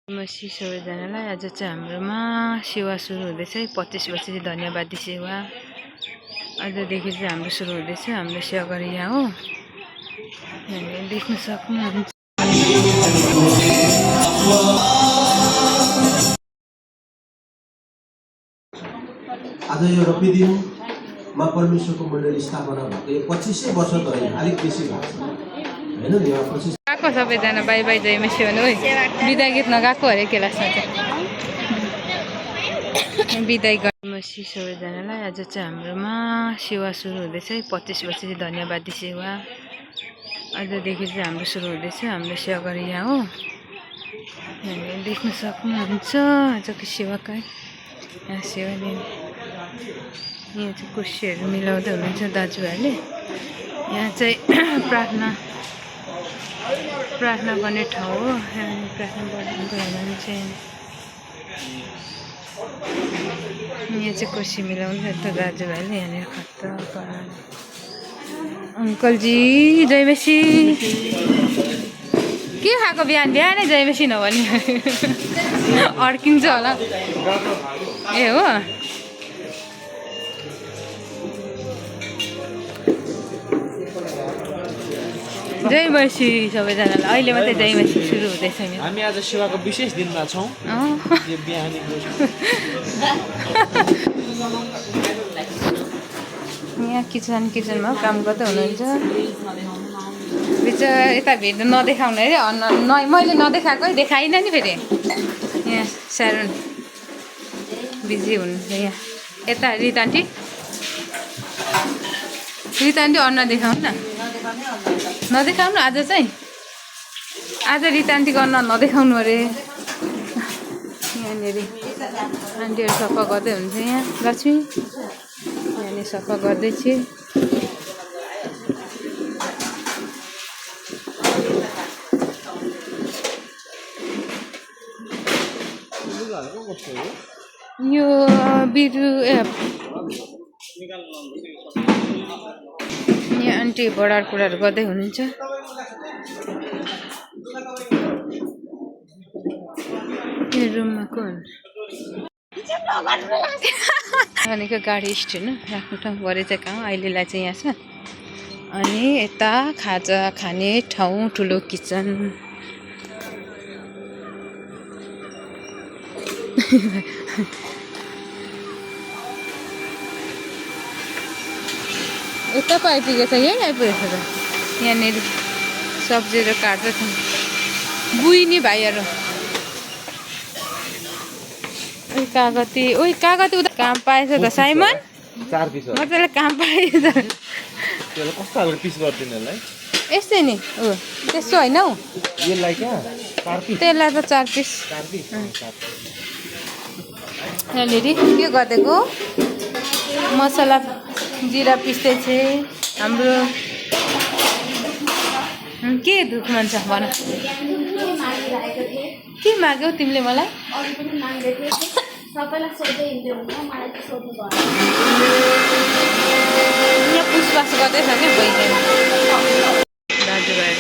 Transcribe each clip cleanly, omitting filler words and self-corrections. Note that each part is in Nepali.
मसी सबैजनालाई आज चाहिँ हाम्रोमा सेवा सुरु हुँदैछ 25 बजेदेखि धन्यवादी सेवा आजदेखि चाहिँ हाम्रो सुरु हुँदैछ हाम्रो सेवा गरी यहाँ हो यहाँले देख्न सक्नुहुन्छ आज यो रवि दिनमा परमेश्वरको मण्डली स्थापना भएको यो 25 वर्ष त होइन अलिक बेसी भएको छ हैन नि 25 गएको सबैजना बाई बाई जय मसी भन्नु है बिदा गीत नगाएको अरे क्लासमा चाहिँ बिदाई मसी सबैजनालाई आज चाहिँ हाम्रोमा सेवा सुरु हुँदैछ 25 बजेदेखि धन्यवादी सेवा आजदेखि चाहिँ हाम्रो सुरु हुँदैछ हाम्रो सेवा गरी यहाँ हो यहाँले देख्न सक्नुहुन्छ आजको सेवाका यहाँ सेवा दिने यहाँ चाहिँ कुर्सीहरू मिलाउँदै हुनुहुन्छ दाजुभाइले यहाँ चाहिँ प्रार्थना गर्ने ठाउँ हो यहाँ प्रार्थना गर्नुको हुनुहुन्छ यहाँ चाहिँ कुर्सी मिलाउँदै त दाजुभाइले यहाँनिर खत्ता अङ्कलजी जय मसी के खाएको बिहान बिहानै जय मसी नभनी अड्किन्छ होला ए हो जय मसी सबैजनालाई अहिले मात्रै जय मसी सुरु हुँदैछ नि हामी आज सेवाको विशेष दिनमा छौँ यो बिहानीको यहाँ किचनमा काम गर्दै हुनुहुन्छ बिचरा यता भेट्नु नदेखाउनु अरे मैले नदेखाएकै देखाइनँ नि फेरि यहाँ स्यारोन बिजी हुनुहुन्छ यहाँ यता रिता आन्टी अन्न देखाउनु न नदेखाउनु आज चाहिँ आज रिता आन्टीको अन्न नदेखाउनु अरे यहाँनिर आन्टीहरू सफा गर्दै हुन्छ यहाँ लक्ष्मी यहाँनिर सफा गर्दैछु यो बिरु यहाँ आन्टी बडार कुराहरू गर्दै हुनुहुन्छ यो रुममा को भनेको गाडी स्ट्यान्ड राख्नु ठाउँ भरे चाहिँ कहाँ अहिलेलाई चाहिँ यहाँ छ अनि यता खाजा खाने ठाउँ ठुलो किचन यता पो आइपुगेछ यहीँ आइपुगेछ त यहाँनिर सब्जीहरू काट्दैछ बुइनी भाइहरू कागती उता काम पाएछ त साइमन 4 पिस मजाले काम पाएछ त्यसलाई कस्तो खालको पिस गर्दिनलाई यस्तै नि हो त्यस्तो होइन हौ यसलाई क्या 4 पिस त्यसलाई त 4 पिस यहाँनिर के गरिदिएको मसला जिरा पिस्दैछ हाम्रो के दुख मन छ भन के माग्यौ तिमीले मलाई यहाँ पुसपास गर्दैछ क्या बहिनी दाजुभाइ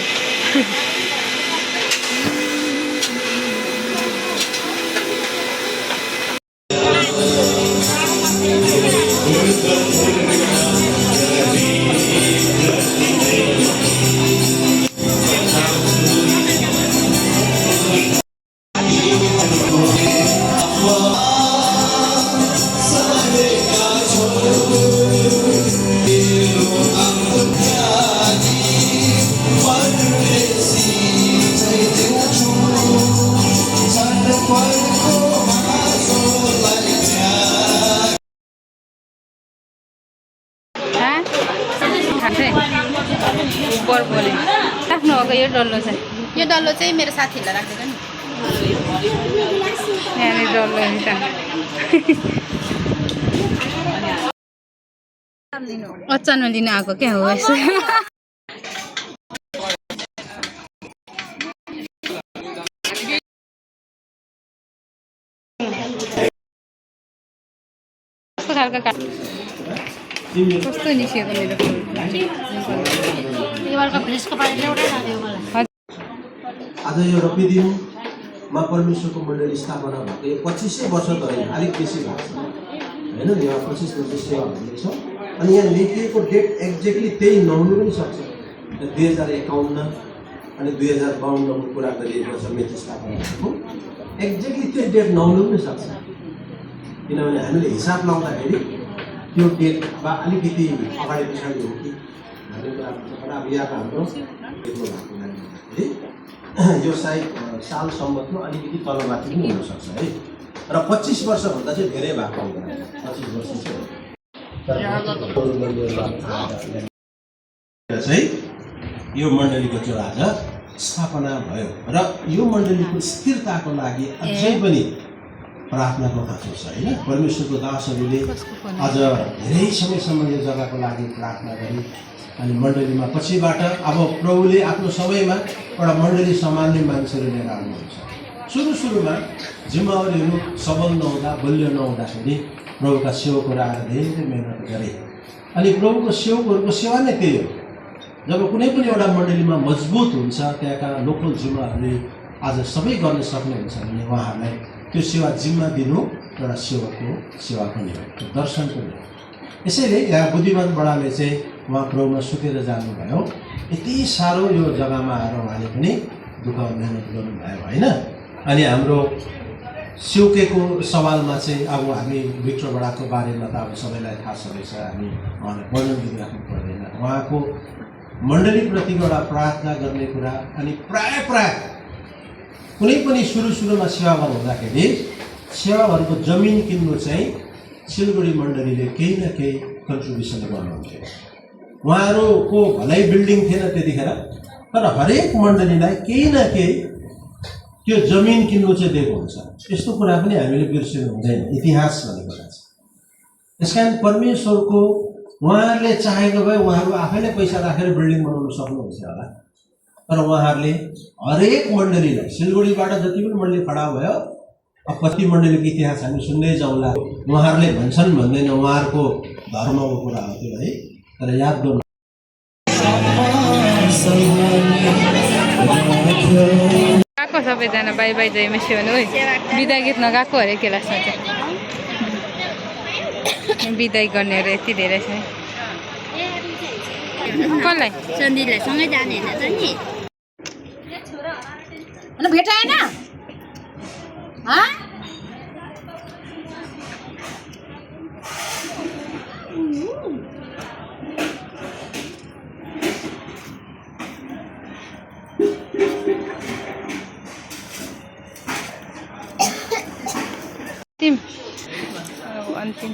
ऊपर बोले राख्नु भएको यो डल्लो चाहिँ मेरो साथीहरूलाई राखिदिएको नि यहाँनिर डल्लो नि त अचानक लिन आएको क्या हो यसो कस्तो खालको कस्तो निस्किएको मेरो आज यो रवि दिन मा परमेश्वरको मण्डली स्थापना भएको यो 2500 वर्ष त होइन, अलिक बेसी भएको छ होइन। यहाँ 25 वर्ष सेवा हुँदैछ अनि यहाँ लेखिएको डेट एक्ज्याक्टली त्यही नहुनु पनि सक्छ। 2051 अनि 2052 को कुरा गरिएको छ मेची स्थापना भएको, एक्ज्याक्टली त्यो डेट नहुनु पनि सक्छ किनभने हामीले हिसाब लाउँदाखेरि त्यो डेट वा अलिकति अगाडि पछाडि हो कि भन्ने कुरा हुन्छ। तर अब यहाँ त हाम्रो देख्नु भएको हुनाले यो सायद सालसम्मको अलिकति तलमाथि पनि हुनसक्छ है। र 25 वर्षभन्दा चाहिँ धेरै भएको हुँदैन, 25 वर्ष चाहिँ यो मण्डलीको चाहिँ आज स्थापना भयो र यो मण्डलीको स्थिरताको लागि अझै पनि प्रार्थनाको खाँचो छ होइन। परमेश्वरको दासहरूले अझ धेरै समयसम्म यो जग्गाको लागि प्रार्थना गरे अनि मण्डलीमा पछिबाट अब प्रभुले आफ्नो समयमा एउटा मण्डली सम्हाल्ने मान्छेहरू लिएर आउनुहुन्छ। सुरुमा जिम्मेवारीहरू सबल नहुँदा बलियो नहुँदाखेरि प्रभुका सेवकहरू आएर धेरै मेहनत गरे अनि प्रभुको सेवकहरूको सेवा नै त्यही हो। जब कुनै पनि एउटा मण्डलीमा मजबुत हुन्छ त्यहाँका लोकल जिम्माहरूले आज सबै गर्न सक्ने हुन्छ भने उहाँहरूलाई त्यो सेवा जिम्मा दिनु एउटा सेवकको सेवा पनि हो, त्यो दर्शन पनि हो। यसैले यहाँ बुद्धिमान बडाले चाहिँ उहाँ प्रभुमा सुतेर जानुभयो, यति साह्रो यो जग्गामा आएर उहाँले पनि दुःख मेहनत गर्नुभयो होइन। अनि हाम्रो सिउकेको सवालमा चाहिँ अब हामी भिक्टर बडाको बारेमा त अब सबैलाई थाहा छँदैछ, हामी उहाँलाई वर्णन गरिराख्नु पर्दैन। उहाँको मण्डलीप्रतिको एउटा प्रार्थना गर्ने कुरा अनि प्राय कुनै पनि सुरुमा सेवामा हुँदाखेरि सेवाहरूको जमिन किन्नु चाहिँ सिलगढी मण्डलीले केही न केही कन्ट्रिब्युसन गर्नुहुन्थ्यो। उहाँहरूको भलै बिल्डिङ थिएन त्यतिखेर, तर हरेक मण्डलीलाई केही न केही त्यो जमिन किन्नु चाहिँ दिएको हुन्छ। यस्तो कुरा पनि हामीले बिर्सिनु हुँदैन, इतिहास भन्ने कुरा छ। त्यसकारण परमेश्वरको उहाँहरूले चाहेको भए उहाँहरू आफैले पैसा राखेर बिल्डिङ बनाउन सक्नुहुन्छ होला, तर उहाँहरूले हरेक मण्डलीलाई सिलगढीबाट जति पनि मण्डली खडा भयो, अब कति मण्डलीको इतिहास हामी सुन्दै जाउँला। उहाँहरूले भन्छन् भन्दैन, उहाँहरूको धर्मको कुरा हो त्यो है। तर याद गर्नु गएको सबैजना बाई बाई जय मसी भन्नु है। बिदा गीत नगएको अरे क्लासमा चाहिँ बिदाई गर्नेहरू यति धेरै छ। कसलाई सन्दिलाई सँगै जाने होइन त नि भेटाएन तिम अन्तिम